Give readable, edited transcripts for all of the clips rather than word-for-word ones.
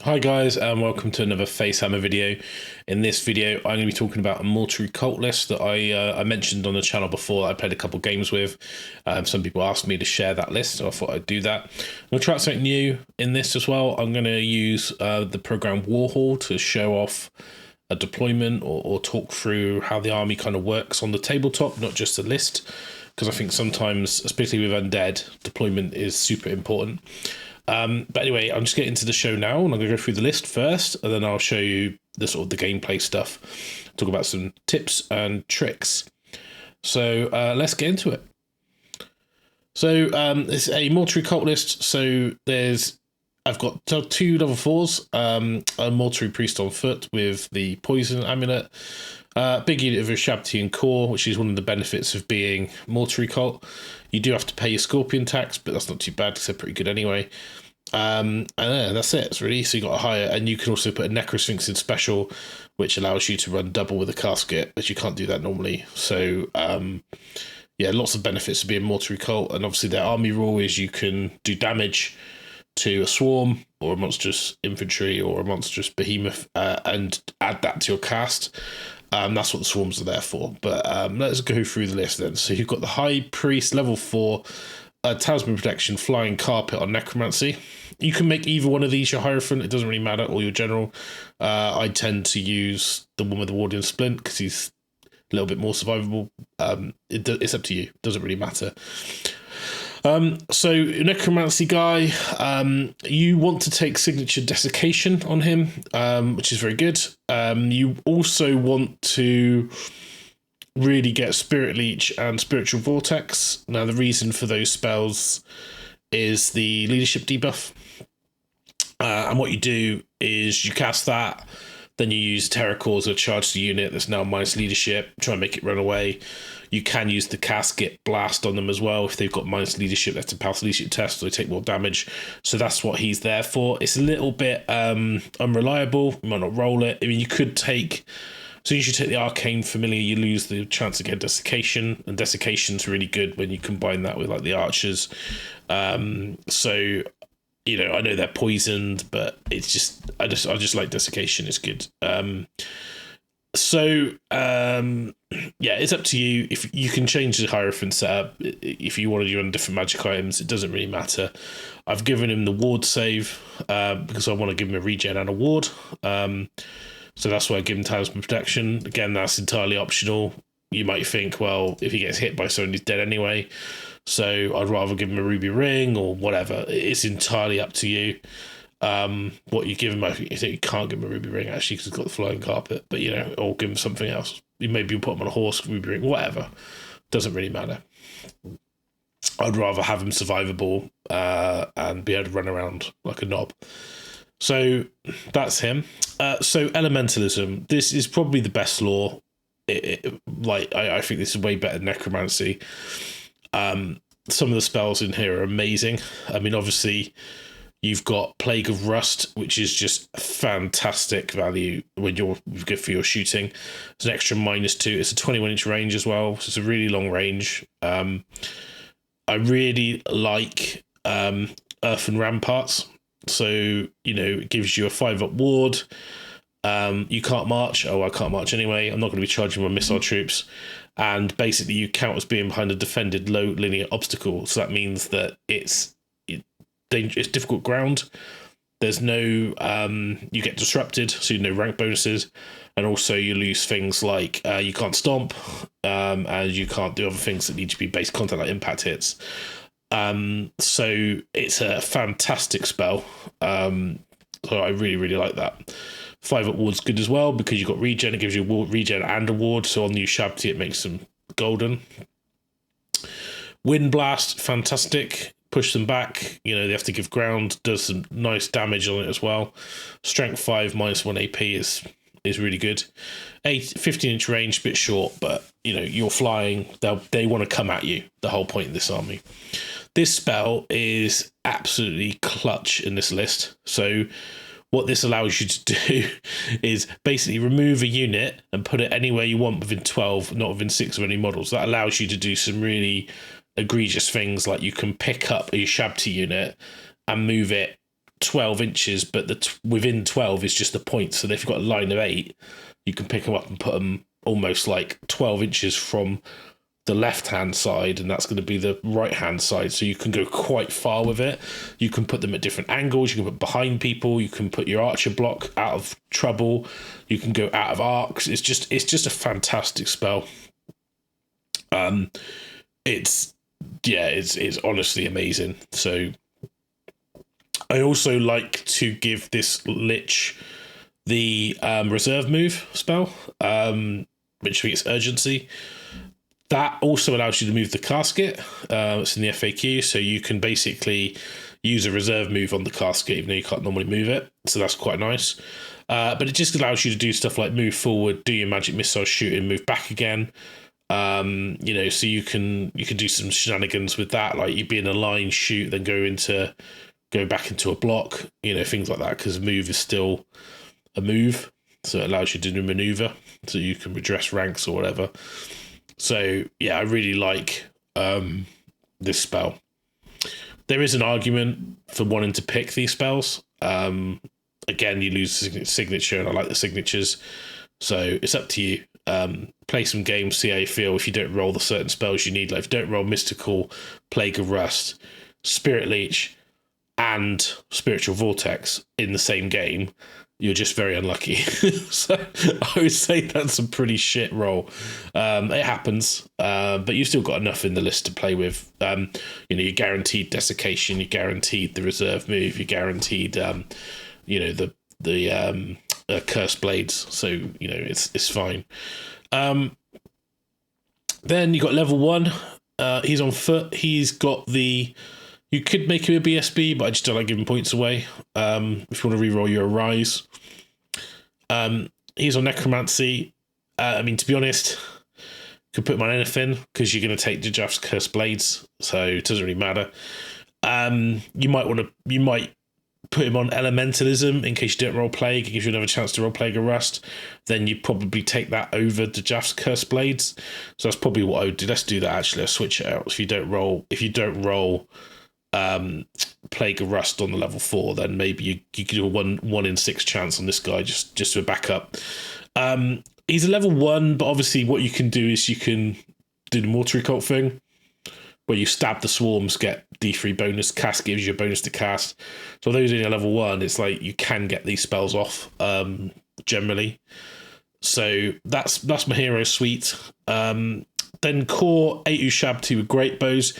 Hi guys, and welcome to another FACEHAMMER video. In this video I'm going to be talking about a mortuary cult list that I mentioned on the channel before. I played a couple games with. Some people asked me to share that list, so I thought I'd do that. I'm going to try out something new in this as well. I'm going to use the program Warhall to show off a deployment or talk through how the army kind of works on the tabletop, not just a list, because I think sometimes, especially with undead, deployment is super important. But anyway, I'm just getting into the show now, and I'm going to go through the list first, and then I'll show you the sort of the gameplay stuff, talk about some tips and tricks. So let's get into it. So it's a mortuary cult list. So I've got 2 level 4s, a mortuary priest on foot with the poison amulet, big unit of a Shabtian core, which is one of the benefits of being mortuary cult. You do have to pay your scorpion tax, but that's not too bad because they're pretty good anyway. And that's it. It's really, so you got a higher, and you can also put a Necrosphinx in special, which allows you to run double with a casket, but you can't do that normally. So yeah, lots of benefits of being mortuary cult. And obviously their army rule is you can do damage to a swarm or a monstrous infantry or a monstrous behemoth and add that to your cast. That's what the swarms are there for. But let's go through the list then. So you've got the High Priest, level 4, Talisman Protection, Flying Carpet on Necromancy. You can make either one of these your Hierophant, it doesn't really matter, or your General. I tend to use the one with the Wardian Splint because he's a little bit more survivable. It's up to you, it doesn't really matter. So Necromancy guy, you want to take Signature Desiccation on him, which is very good. You also want to really get Spirit Leech and Spiritual Vortex. Now the reason for those spells is the leadership debuff, and what you do is you cast that, then you use Terror Cause to charge the unit that's now minus leadership, try and make it run away. You can use the Casket Blast on them as well. If they've got minus leadership, that's a pass leadership test, so they take more damage. So that's what he's there for. It's a little bit unreliable. You might not roll it. I mean, you could take... So you should take the Arcane Familiar, you lose the chance to get Desiccation, and Desiccation's really good when you combine that with like the Archers. So, you know, I know they're poisoned, but it's just I just like Desiccation, it's good. Yeah, it's up to you. If you can change the Hierophant setup, if you want to do on different magic items, it doesn't really matter. I've given him the ward save because I want to give him a regen and a ward. So that's why I give him Talisman Protection. Again, that's entirely optional. You might think, well, if he gets hit by someone, he's dead anyway. So I'd rather give him a Ruby Ring or whatever. It's entirely up to you. What you give him, I think you can't give him a Ruby Ring actually because he's got the Flying Carpet, but you know, or give him something else. Maybe you put him on a horse, Ruby Ring, whatever. Doesn't really matter. I'd rather have him survivable and be able to run around like a knob. So that's him. So Elementalism. This is probably the best lore. I think this is way better than Necromancy. Some of the spells in here are amazing. I mean, obviously, you've got Plague of Rust, which is just fantastic value when you're good for your shooting. It's an extra -2. It's a 21-inch range as well, so it's a really long range. I really like Earthen Ramparts. So, you know, it gives you a 5-up ward. You can't march. Oh, I can't march anyway. I'm not going to be charging my missile troops. And basically you count as being behind a defended low linear obstacle. So that means that it's difficult ground. There's no, you get disrupted, so you know rank bonuses. And also you lose things like you can't stomp, and you can't do other things that need to be base contact, like impact hits. So it's a fantastic spell. So I really, really like that. 5-up ward's good as well because you've got regen. It gives you a regen and a ward. So on new Shabti, it makes them golden. Wind Blast, fantastic. Push them back. You know, they have to give ground. Does some nice damage on it as well. Strength 5, -1 AP is really good. 15-inch range, bit short, but you know, you're flying. They want to come at you. The whole point of this army. This spell is absolutely clutch in this list. So what this allows you to do is basically remove a unit and put it anywhere you want within 12, not within 6 of any models. That allows you to do some really egregious things, like you can pick up a Shabti unit and move it 12 inches, but within 12 is just the point. So if you've got a line of 8, you can pick them up and put them almost like 12 inches from the left-hand side, and that's going to be the right-hand side. So you can go quite far with it. You can put them at different angles. You can put behind people. You can put your archer block out of trouble. You can go out of arcs. It's just a fantastic spell. It's honestly amazing. So I also like to give this Lich the reserve move spell, which means urgency. That also allows you to move the casket. It's in the FAQ, so you can basically use a reserve move on the casket, even though you can't normally move it. So that's quite nice. But it just allows you to do stuff like move forward, do your magic missile shooting, move back again. So you can do some shenanigans with that, like you'd be in a line, shoot, then go back into a block, things like that, because move is still a move. So it allows you to do maneuver, so you can redress ranks or whatever. So yeah, I really like this spell. There is an argument for wanting to pick these spells. Again, you lose signature, and I like the signatures. So it's up to you. Play some games, see how you feel. If you don't roll the certain spells you need, like if you don't roll Mystical, Plague of Rust, Spirit Leech, and Spiritual Vortex in the same game, you're just very unlucky. So I would say that's a pretty shit roll. It happens, but you've still got enough in the list to play with. You're guaranteed Desiccation, you're guaranteed the reserve move, you're guaranteed, the Cursed Blades. So it's fine. Then you got level 1. He's on foot. He's got the. You could make him a BSB, but I just don't like giving points away. If you want to reroll your Arise. He's on Necromancy. To be honest, you could put him on anything, because you're going to take Jaf's Cursed Blades, so it doesn't really matter. You might put him on Elementalism in case you don't roll Plague. It gives you another chance to roll Plague or Rust. Then you probably take that over the Jaf's Cursed Blades. So that's probably what I would do. Let's do that actually. I'll switch it out. If you don't roll Plague of Rust on the level 4, then maybe you could do a 1 in 6 chance on this guy just to back up. He's a level 1, but obviously what you can do is you can do the Mortuary Cult thing, where you stab the swarms, get D3 bonus, cast gives you a bonus to cast. So although he's only a level 1, it's like you can get these spells off generally. So that's my hero suite. Then core 8 Ushabti with great bows.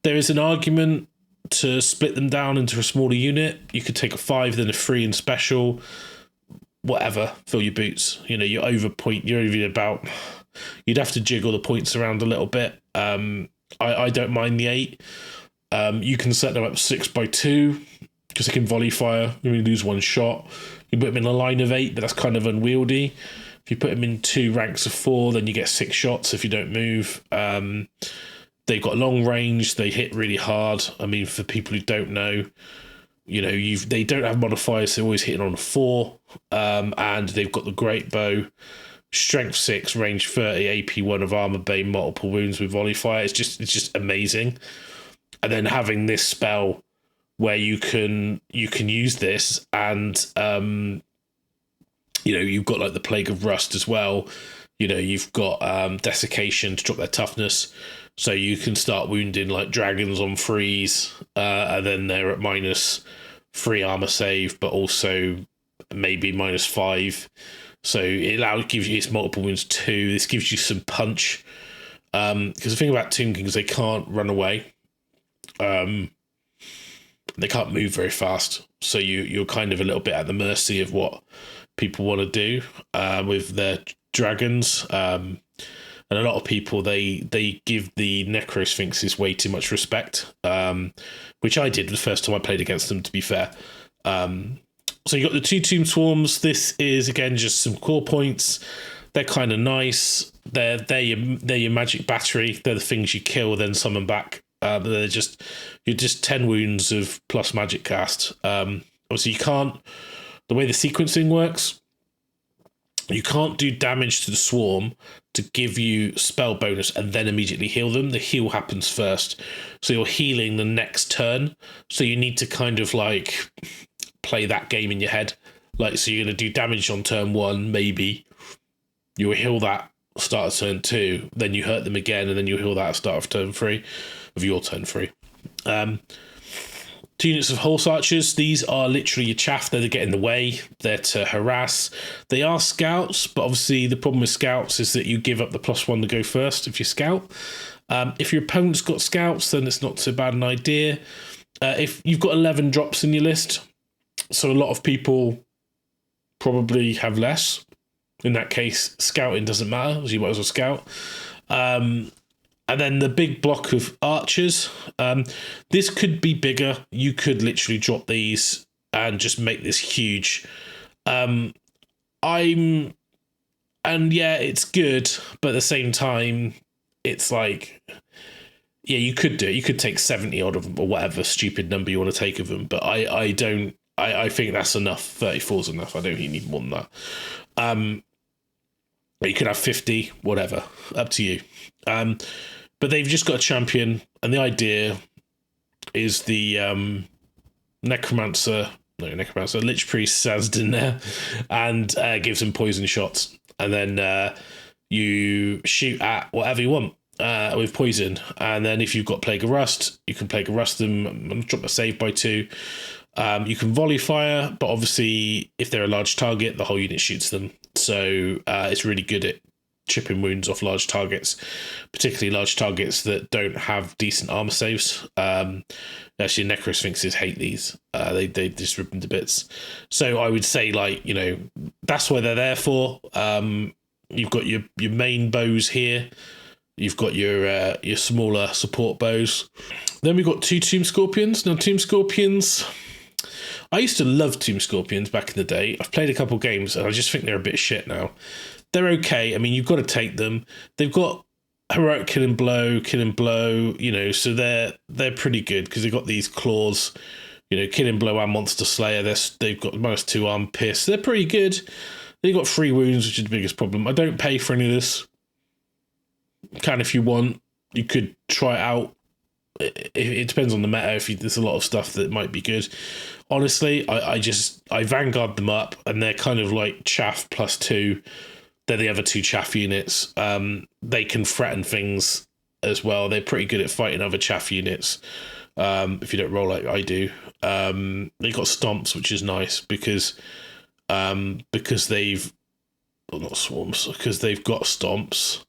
There is an argument to split them down into a smaller unit. You could take a 5, then a 3 in special. Whatever, fill your boots. You overpoint. You'd have to jiggle the points around a little bit. I don't mind the 8. You can set them up 6x2 because they can volley fire. You only lose 1 shot. You put them in a line of 8, but that's kind of unwieldy. If you put them in 2 ranks of 4, then you get 6 shots if you don't move. They've got long range. They hit really hard. For people who don't know, they don't have modifiers. They're always hitting on a 4, and they've got the great bow, strength 6, range 30, AP 1 of armor bane, multiple wounds with volley fire. It's just amazing. And then having this spell where you can use this, and you've got like the Plague of Rust as well. You've got desiccation to drop their toughness. So you can start wounding like dragons on freeze, and then they're at -3 armor save, but also maybe -5. So it gives you its multiple wounds 2. This gives you some punch. Because the thing about Tomb Kings, they can't run away. They can't move very fast. So you're kind of a little bit at the mercy of what people want to do with their dragons. And a lot of people, they give the Necrosphinxes way too much respect, which I did the first time I played against them, to be fair. So you got the 2 Tomb Swarms. This is, again, just some core points. They're kind of nice. They're your magic battery. They're the things you kill, then summon back. You're just 10 wounds of plus magic cast. Obviously, you can't... The way the sequencing works, you can't do damage to the swarm to give you spell bonus and then immediately heal them. The heal happens first. So you're healing the next turn. So you need to kind of like play that game in your head. Like, so you're going to do damage on turn 1, maybe. You'll heal that start of turn 2, then you hurt them again, and then you'll heal that at start of turn 3, of your turn 3. 2 units of horse archers. These are literally your chaff. They're to get in the way. They're to harass. They are scouts, but obviously the problem with scouts is that you give up the +1 to go first if you scout. If your opponent's got scouts, then it's not so bad an idea. If you've got 11 drops in your list, so a lot of people probably have less. In that case, scouting doesn't matter, so you might as well scout. And then the big block of archers. This could be bigger. You could literally drop these and just make this huge. And yeah, it's good, but at the same time, it's like, yeah, you could do it. You could take 70 odd of them, or whatever stupid number you want to take of them. But I don't. I think that's enough. 34 is enough. I don't really need more than that. You could have 50, whatever. Up to you. But they've just got a champion, and the idea is the Lich Priest Sazd there, and gives them poison shots. And then you shoot at whatever you want with poison. And then if you've got Plague of Rust, you can Plague of Rust them and drop a save by 2. You can volley fire, but obviously if they're a large target, the whole unit shoots them. So it's really good at chipping wounds off large targets, particularly large targets that don't have decent armor saves. Actually, Necrosphinxes hate these. They just rip them to bits. So I would say, like, you know, that's what they're there for. You've got your main bows here. You've got your smaller support bows. Then we've got 2 Tomb Scorpions. Now, Tomb Scorpions, I used to love Tomb Scorpions back in the day. I've played a couple games, and I just think they're a bit shit now. They're okay. I mean, you've got to take them. They've got heroic killing blow, you know, so they're pretty good because they've got these claws, you know, killing blow and monster slayer. They've got -2 arm pierce. They're pretty good. They've got 3 wounds, which is the biggest problem. I don't pay for any of this. Can if you want. You could try it out. It depends on the meta. There's a lot of stuff that might be good. Honestly, I Vanguard them up, and they're kind of like chaff +2. They're the other 2 chaff units. They can threaten things as well. They're pretty good at fighting other chaff units. If you don't roll like I do. They've got stomps, which is nice because they've, well, not swarms, because they've got stomps.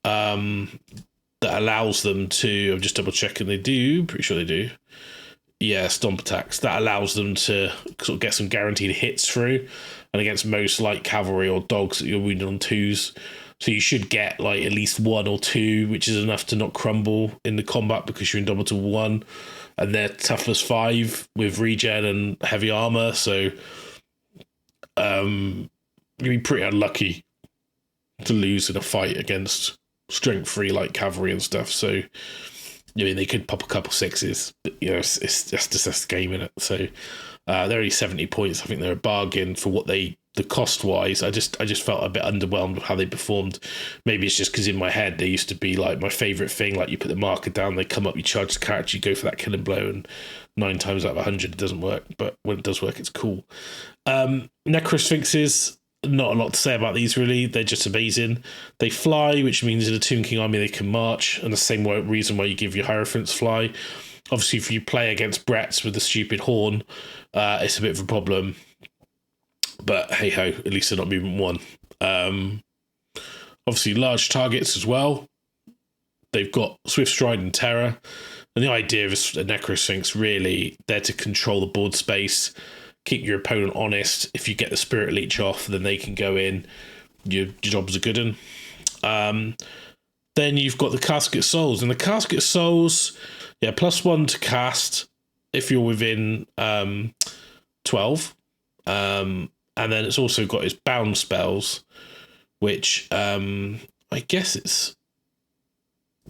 That allows them to, I'm just double checking they do, pretty sure they do. Yeah, stomp attacks. That allows them to sort of get some guaranteed hits through, and against most light cavalry or dogs that you're wounded on 2s. So you should get like at least 1 or 2, which is enough to not crumble in the combat because you're indomitable 1, and they're tough as 5 with regen and heavy armor. So you'd be pretty unlucky to lose in a fight against strength 3 like cavalry and stuff. So I mean, they could pop a couple 6s, but you know, it's just a game in it. So they're only 70 points. I think they're a bargain for what the cost wise. I just felt a bit underwhelmed with how they performed. Maybe it's just because in my head they used to be like my favorite thing. Like, you put the marker down, they come up, you charge the character, you go for that killing blow, and 9 times out of 100 it doesn't work. But when it does work, it's cool. Necrosphinxes. Not a lot to say about these, really. They're just amazing. They fly, which means in a Tomb King army they can march, and the same reason why you give your Hierophants fly. Obviously, if you play against Bretts with the stupid horn, it's a bit of a problem. But hey-ho, at least they're not movement 1. Obviously, large targets as well. They've got Swift Stride and Terror. And the idea of a Necrosphinx, really, they're to control the board space, keep your opponent honest. If you get the Spirit Leech off, then they can go in. Your job's a good one. Then you've got the Casket Souls. And the Casket Souls, yeah, +1 to cast if you're within 12. And then it's also got its bound spells, which I guess it's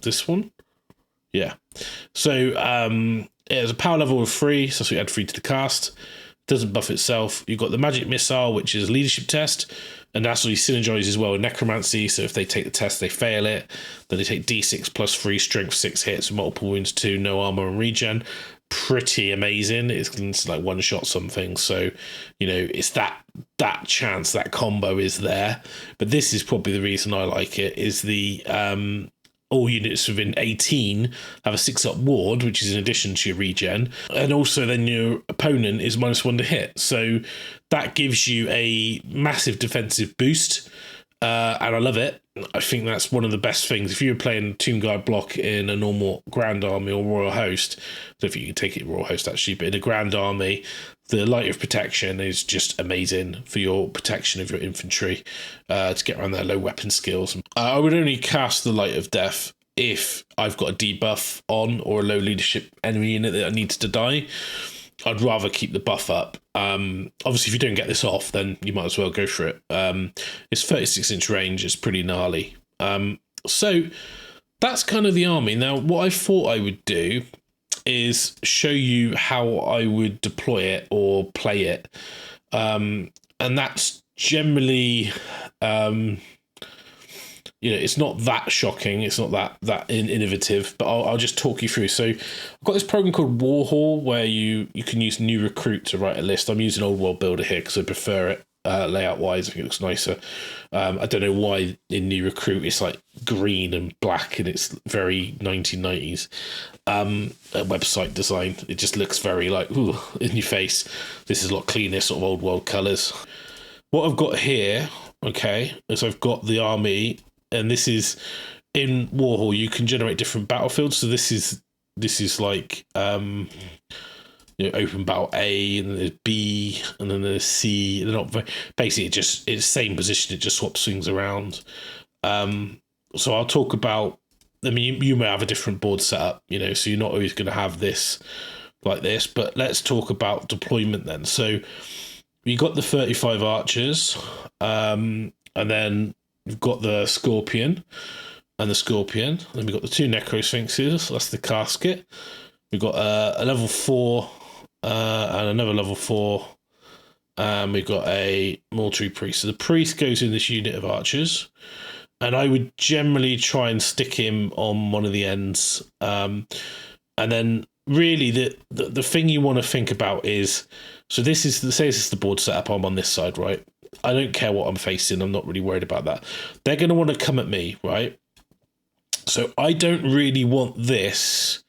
this one. Yeah. So it has a power level of 3, so you add 3 to the cast. Doesn't buff itself. You've got the Magic Missile, which is a leadership test, and that's actually synergizes well with Necromancy. So if they take the test, they fail it, then they take D6 +3, strength 6 hits, multiple wounds 2, no armor and regen. pretty amazing. It's like one shot something. So, you know, it's that chance, that combo is there. But this is probably the reason I like it, is the all units within 18 have a 6-up ward, which is in addition to your regen. And also then your opponent is -1 to hit. So that gives you a massive defensive boost. And I love it. I think that's one of the best things. If you were playing Tomb Guard block in a normal Grand Army or Royal Host, I don't think you can take it Royal Host actually, but in a Grand Army, the Light of Protection is just amazing for your protection of your infantry to get around their low weapon skills. I would only cast the Light of Death if I've got a debuff on or a low leadership enemy unit that needs to die. I'd rather keep the buff up. Obviously, if you don't get this off, then you might as well go for it. It's 36-inch range. It's pretty gnarly. So that's kind of the army. Now, what I thought I would do is show you how I would deploy it or play it. And that's generally... you know, it's not that shocking. It's not that innovative, but I'll just talk you through. So I've got this program called Warhall where you can use new recruit to write a list. I'm using Old World Builder here because I prefer it layout wise. I think it looks nicer. I don't know why in new recruit it's like green and black and it's very 1990s website design. It just looks very like, ooh, in your face. This is a lot cleaner, sort of old world colours. What I've got here, okay, is I've got the army. And this is in Warhol. You can generate different battlefields. So this is like you know, open battle A, and then there's B, and then there's C. They're not basically it's the same position. It just swaps things around. So I'll talk about. I mean, you may have a different board setup, you know, so you're not always going to have this like this. But let's talk about deployment then. So you got the 35 archers, and then we've got the Scorpion and the Scorpion. Then we've got the 2 Necrosphinxes. That's the casket. We've got a level 4 and another level 4. And we've got a Mortuary Priest. So the Priest goes in this unit of archers. And I would generally try and stick him on one of the ends. And then really the thing you want to think about is, so this is the board setup. I'm on this side, right? I don't care what I'm facing. I'm not really worried about that. They're going to want to come at me, right? So I don't really want this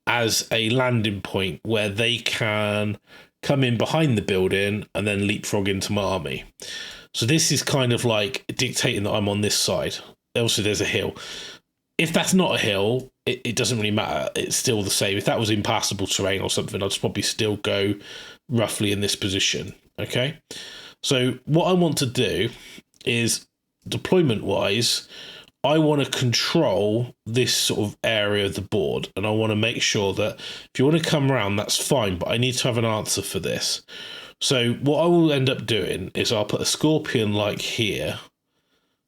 as a landing point where they can come in behind the building and then leapfrog into my army. So this is kind of like dictating that I'm on this side. Also, there's a hill. If that's not a hill, it doesn't really matter. It's still the same. If that was impassable terrain or something, I'd probably still go roughly in this position, okay? So what I want to do is, deployment-wise, I want to control this sort of area of the board, and I want to make sure that if you want to come around, that's fine, but I need to have an answer for this. So what I will end up doing is I'll put a Scorpion like here,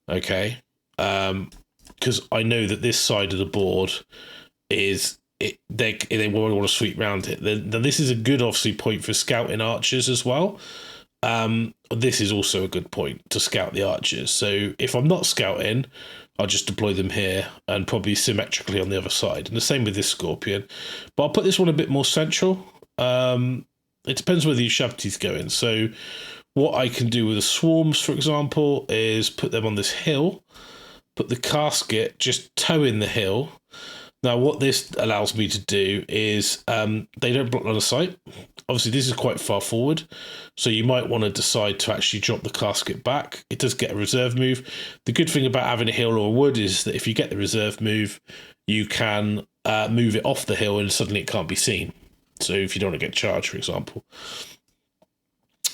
okay, because I know that this side of the board is... They want to sweep around it. Then this is a good, obviously, point for scouting archers as well. This is also a good point to scout the archers. So if I'm not scouting, I'll just deploy them here and probably symmetrically on the other side. And the same with this Scorpion. But I'll put this one a bit more central. It depends whether your Shabti's going. So what I can do with the Swarms, for example, is put them on this hill, put the casket just toe in the hill. Now, what this allows me to do is they don't block line of sight. Obviously, this is quite far forward, so you might want to decide to actually drop the casket back. It does get a reserve move. The good thing about having a hill or a wood is that if you get the reserve move, you can move it off the hill and suddenly it can't be seen. So if you don't want to get charged, for example.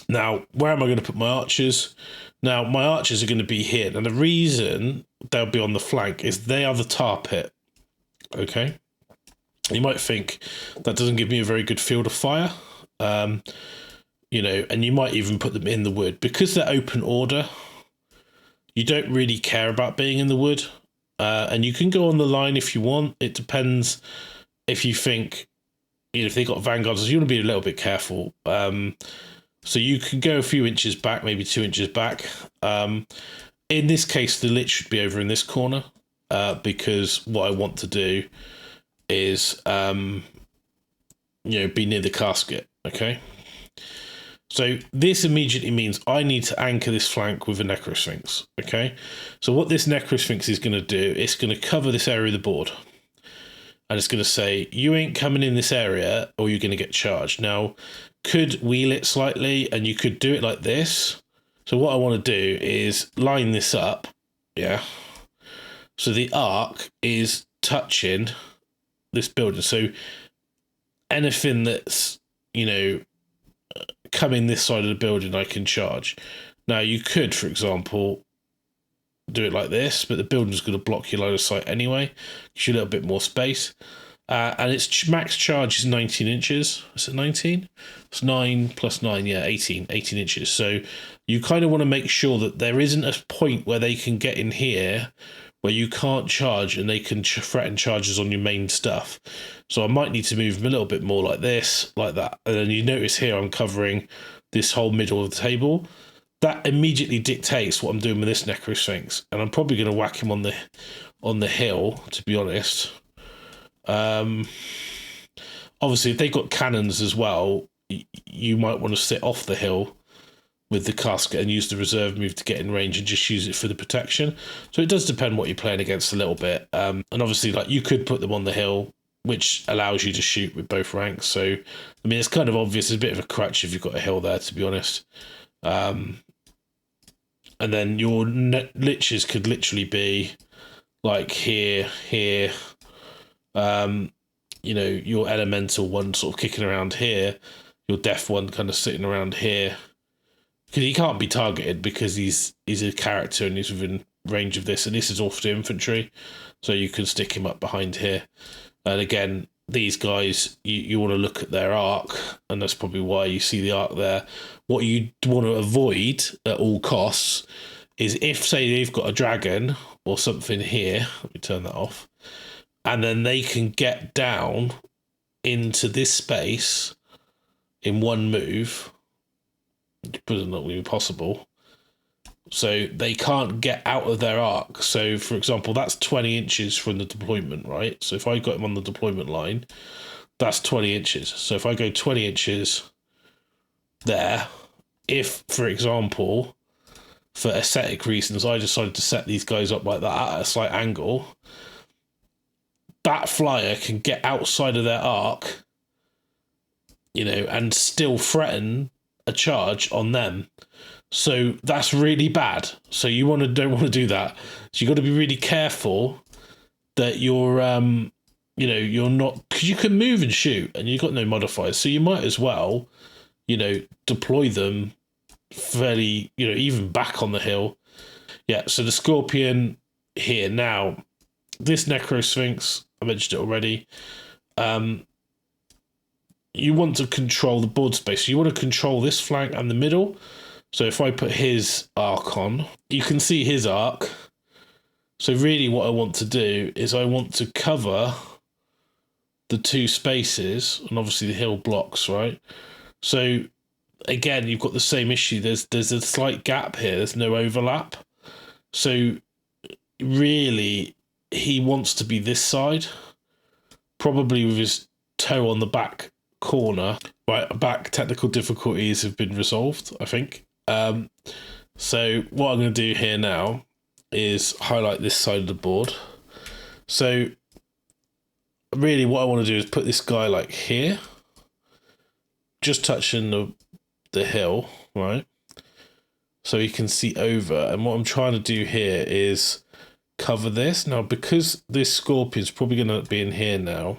Now, where am I going to put my archers? Now, my archers are going to be here. And the reason they'll be on the flank is they are the tar pit. Okay, you might think that doesn't give me a very good field of fire, you know, and you might even put them in the wood because they're open order. You don't really care about being in the wood, and you can go on the line if you want. It depends if you think, you know, if they got vanguards, you want to be a little bit careful. So you can go a few inches back, maybe 2 inches back. In this case, the lit should be over in this corner. Because what I want to do is be near the casket. Okay. So this immediately means I need to anchor this flank with a Necrosphinx. Okay. So what this Necrosphinx is going to do, it's going to cover this area of the board. And it's going to say, you ain't coming in this area or you're going to get charged. Now, could wheel it slightly and you could do it like this. So what I want to do is line this up. Yeah. So the arc is touching this building. So anything that's, coming this side of the building, I can charge. Now, you could, for example, do it like this, but the building's going to block your line of sight anyway. Gives you a little bit more space. And its max charge is 19 inches. Is it 19? It's 9 plus 9, yeah, 18 inches. So you kind of want to make sure that there isn't a point where they can get in here where you can't charge and they can threaten charges on your main stuff. So I might need to move them a little bit more like this, like that. And then you notice here I'm covering this whole middle of the table. That immediately dictates what I'm doing with this Necrosphinx. And I'm probably going to whack him on the hill, to be honest. Obviously, if they've got cannons as well, you might want to sit off the hill with the casket and use the reserve move to get in range and just use it for the protection. So it does depend what you're playing against a little bit. And obviously, like, you could put them on the hill, which allows you to shoot with both ranks. So, I mean, it's kind of obvious. It's a bit of a crutch if you've got a hill there, to be honest. And then your liches could literally be like here, your elemental one sort of kicking around here, your death one kind of sitting around here. Because he can't be targeted because he's a character and he's within range of this, and this is off to infantry, so you can stick him up behind here. And again, these guys, you want to look at their arc, and that's probably why you see the arc there. What you want to avoid at all costs is if, say, they've got a dragon or something here, let me turn that off, and then they can get down into this space in one move, which is not really possible. So they can't get out of their arc. So, for example, that's 20 inches from the deployment, right? So if I got him on the deployment line, that's 20 inches. So if I go 20 inches there, if, for example, for aesthetic reasons, I decided to set these guys up like that at a slight angle, that flyer can get outside of their arc, and still threaten a charge on them. So that's really bad. So you don't want to do that. So you got to be really careful that you're, you're not, because you can move and shoot and you've got no modifiers. So you might as well, deploy them fairly, even back on the hill. Yeah. So the Scorpion here now, this Necrosphinx, I mentioned it already. You want to control the board space. So you want to control this flank and the middle. So if I put his arc on, you can see his arc. So really what I want to do is I want to cover the two spaces, and obviously the hill blocks, right? So again, you've got the same issue. There's a slight gap here. There's no overlap. So really, he wants to be this side, probably with his toe on the back corner. Right, back technical difficulties have been resolved, I think. So what I'm going to do here now is highlight this side of the board. So really what I want to do is put this guy like here, just touching the hill, right? So you can see over. And what I'm trying to do here is cover this. Now, because this Scorpion's probably going to be in here now,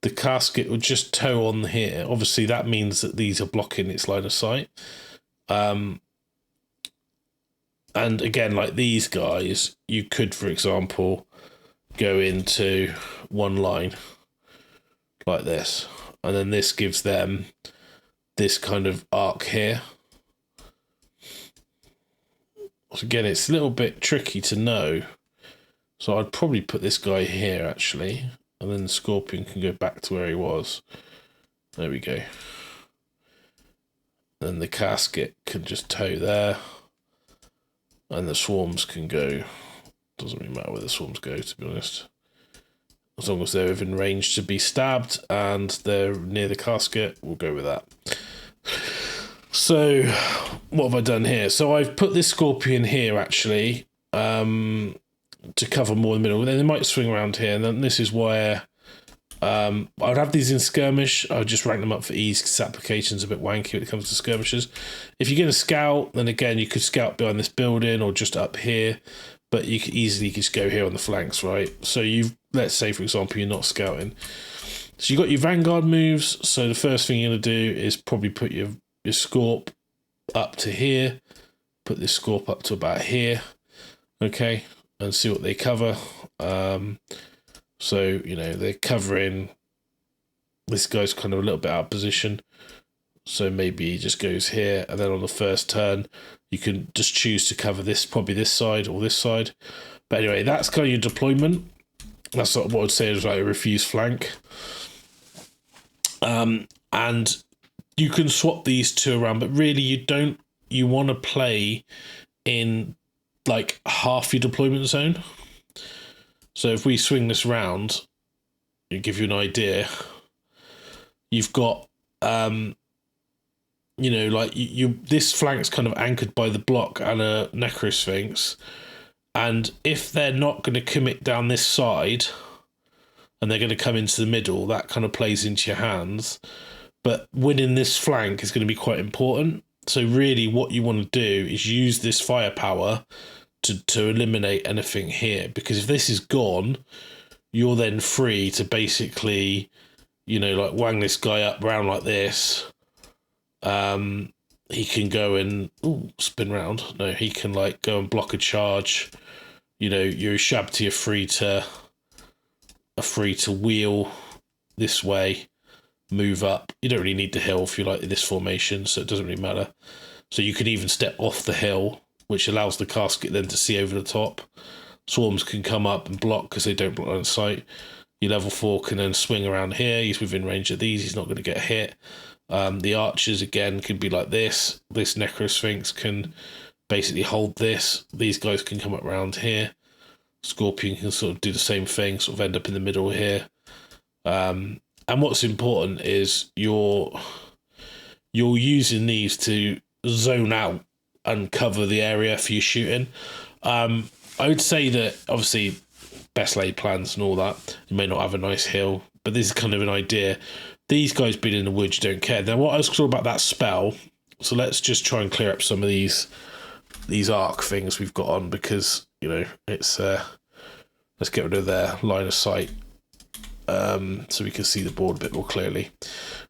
the casket would just toe on here. Obviously, that means that these are blocking its line of sight. And again, like these guys, you could, for example, go into one line like this. And then this gives them this kind of arc here. So again, it's a little bit tricky to know. So I'd probably put this guy here, actually. And then the Scorpion can go back to where he was. There we go. Then the casket can just toe there. And the swarms can go. Doesn't really matter where the swarms go, to be honest. as long as they're within range to be stabbed and they're near the casket, we'll go with that. So what have I done here? So I've put this scorpion here actually to cover more in the middle. Then they might swing around here, and then this is where I would have these in skirmish. I would just rank them up for ease because application's a bit wanky when it comes to skirmishers. If you're going to scout, then again you could scout behind this building or just up here, but you could easily just go here on the flanks, right? So let's say for example you're not scouting. So you got your vanguard moves. So the first thing you're going to do is probably put your Scorp up to here, put this Scorp up to about here, okay, and see what they cover. So, you know, they're covering, this guy's kind of a little bit out of position, so maybe he just goes here, and then on the first turn, you can just choose to cover this, probably this side or this side. But anyway, that's kind of your deployment. That's sort of what I would say is like a refuse flank. And you can swap these two around, but really you want to play in like half your deployment zone. So if we swing this round, to give you an idea, you've got, you know, like this flank's kind of anchored by the block and a Necrosphinx. And if they're not going to commit down this side and they're going to come into the middle, that kind of plays into your hands. But winning this flank is going to be quite important. So really what you want to do is use this firepower to eliminate anything here, because if this is gone, you're then free to basically, you know, like wang this guy up round like this. He can go and spin round. No, he can like go and block a charge. You know, your Shabti are free to wheel this way, move up. You don't really need the hill if you like this formation, so it doesn't really matter. So you could even step off the hill, which allows the casket then to see over the top. Swarms can come up and block because they don't block on sight. Your level 4 can then swing around here. He's within range of these. He's not going to get hit. The archers, again, can be like this. This Necrosphinx can basically hold this. These guys can come up around here. Scorpion can sort of do the same thing, sort of end up in the middle here. And what's important is you're using these to zone out and cover the area for your shooting. I would say that obviously best laid plans and all that, you may not have a nice hill, but this is kind of an idea. These guys being in the woods, you don't care. Now what I was talking about that spell, so let's just try and clear up some of these arc things we've got on, because you know it's let's get rid of their line of sight so we can see the board a bit more clearly.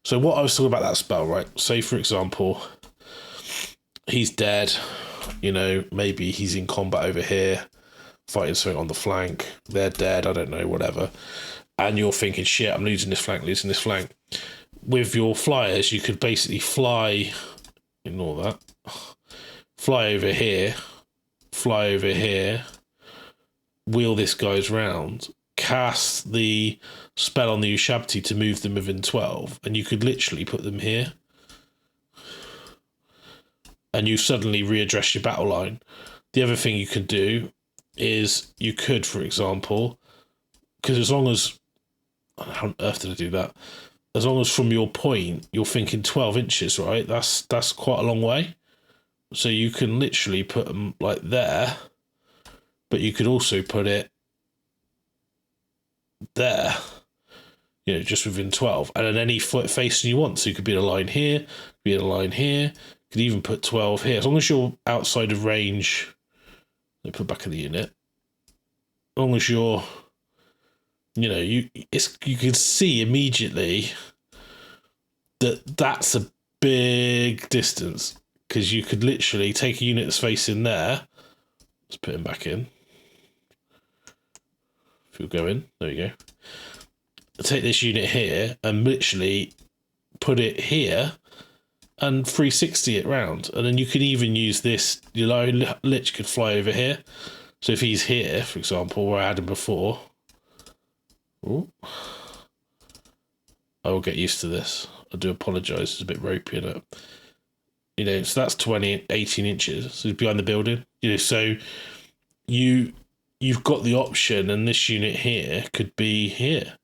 So what I was talking about that spell, right? Say for example he's dead, you know, maybe he's in combat over here, fighting something on the flank, they're dead, I don't know, whatever. And you're thinking, shit, I'm losing this flank. With your flyers, you could basically fly, ignore that, fly over here, wheel this guy's round, cast the spell on the Ushabti to move them within 12, and you could literally put them here. And you suddenly readdress your battle line. The other thing you could do is you could, for example, because as long as, how on earth did I do that? As long as from your point you're thinking 12 inches, right? That's quite a long way. So you can literally put them like there, but you could also put it there, you know, just within 12, and then any foot facing you want. So you could be in a line here, be in a line here. Could even put 12 here. As long as you're outside of range, let me put back in the unit. As long as you're, you know, you can see immediately that that's a big distance, because you could literally take a unit that's facing there. Let's put him back in. If you'll go in, there you go. Take this unit here and literally put it here and 360 it round, and then you can even use this. You know, Lich could fly over here. So if he's here, for example, where I had him before, ooh, I will get used to this. I do apologise, it's a bit ropey in it. You know, so that's 18 inches. So he's behind the building. You know, so you you've got the option, and this unit here could be here,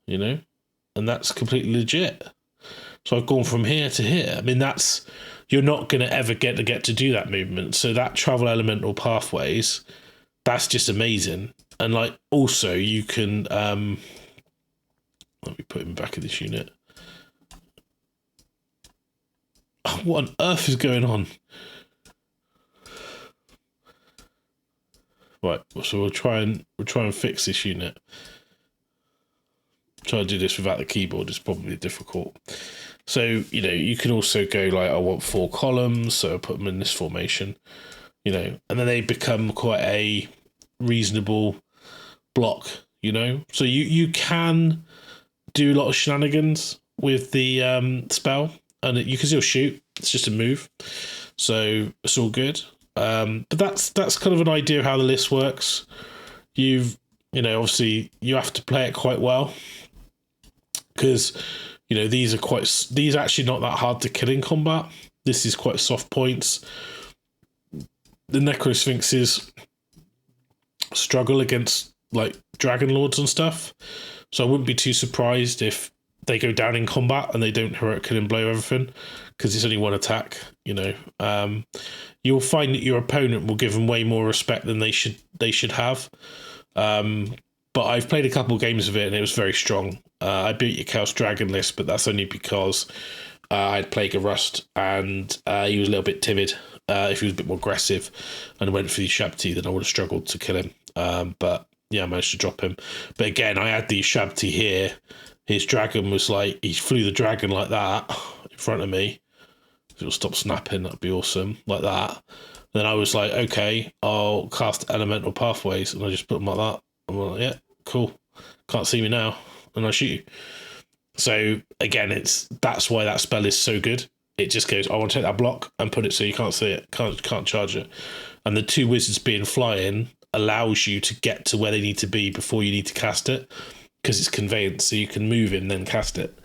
you know, and that's completely legit. So I've gone from here to here. I mean, that's, you're not going to ever get to do that movement. So that travel elemental pathways, that's just amazing. And like, also you can, let me put him back in this unit. Oh, what on earth is going on? Right, so we'll try and fix this unit. Try to do this without the keyboard is probably difficult. So, you know, you can also go like, I want 4 columns, so I'll put them in this formation, you know, and then they become quite a reasonable block, you know. So you can do a lot of shenanigans with the spell, and you can still shoot. It's just a move, so it's all good. But that's kind of an idea of how the list works. You know, obviously you have to play it quite well, because, you know, these are actually not that hard to kill in combat. This is quite soft points. The Necro Sphinxes struggle against like Dragon Lords and stuff, so I wouldn't be too surprised if they go down in combat and they don't heroic kill and blow everything, because it's only one attack, you know. You'll find that your opponent will give them way more respect than they should have. But I've played a couple of games of it and it was very strong. I beat your Chaos Dragon list, but that's only because I'd played a Rust and he was a little bit timid. If he was a bit more aggressive and went for the Shabti, then I would have struggled to kill him. But yeah, I managed to drop him. But again, I had the Shabti here. His dragon was like, he flew the dragon like that in front of me. If it'll stop snapping, that'd be awesome. Like that. Then I was like, okay, I'll cast Elemental Pathways. And I just put them like that. I'm like, yeah, cool. Can't see me now. And I shoot you. So again, that's why that spell is so good. It just goes, I want to take that block and put it so you can't see it, can't charge it. And the 2 wizards being flying allows you to get to where they need to be before you need to cast it, because it's conveyance, so you can move in, then cast it.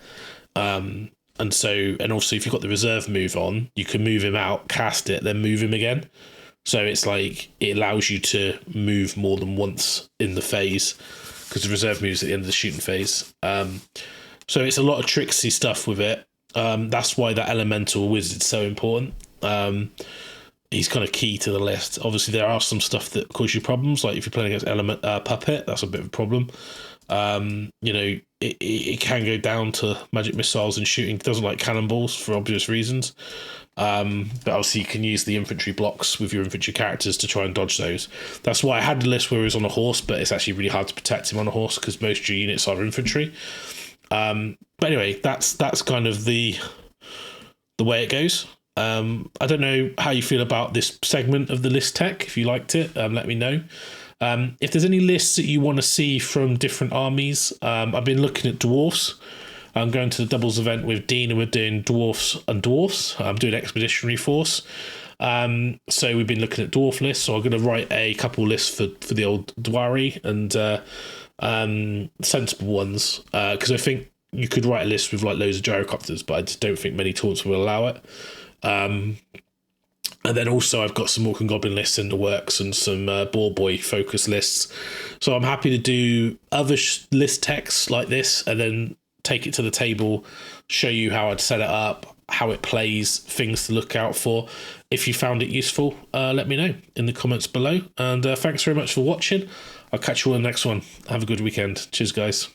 And also if you've got the reserve move on, you can move him out, cast it, then move him again. So it's like, it allows you to move more than once in the phase, because the reserve move's at the end of the shooting phase. So it's a lot of tricksy stuff with it. That's why that elemental wizard's so important. He's kind of key to the list. Obviously, there are some stuff that cause you problems, like if you're playing against element puppet, that's a bit of a problem. You know, it can go down to magic missiles and shooting. It doesn't like cannonballs for obvious reasons. But obviously you can use the infantry blocks with your infantry characters to try and dodge those. That's why I had the list where he was on a horse, but it's actually really hard to protect him on a horse because most of your units are infantry. But anyway, that's kind of the way it goes. I don't know how you feel about this segment of the list tech. If you liked it, let me know. If there's any lists that you want to see from different armies, I've been looking at dwarfs. I'm going to the doubles event with Dean and we're doing dwarfs and dwarfs. I'm doing expeditionary force. So we've been looking at dwarf lists. So I'm going to write a couple lists for the old Dwari and sensible ones. Because I think you could write a list with like loads of gyrocopters, but I just don't think many taunts will allow it. And then also I've got some Orc and Goblin lists in the works and some Boar Boy focus lists. So I'm happy to do other list texts like this and then take it to the table, show you how I'd set it up, how it plays, things to look out for. If you found it useful, let me know in the comments below. And thanks very much for watching. I'll catch you on the next one. Have a good weekend. Cheers, guys.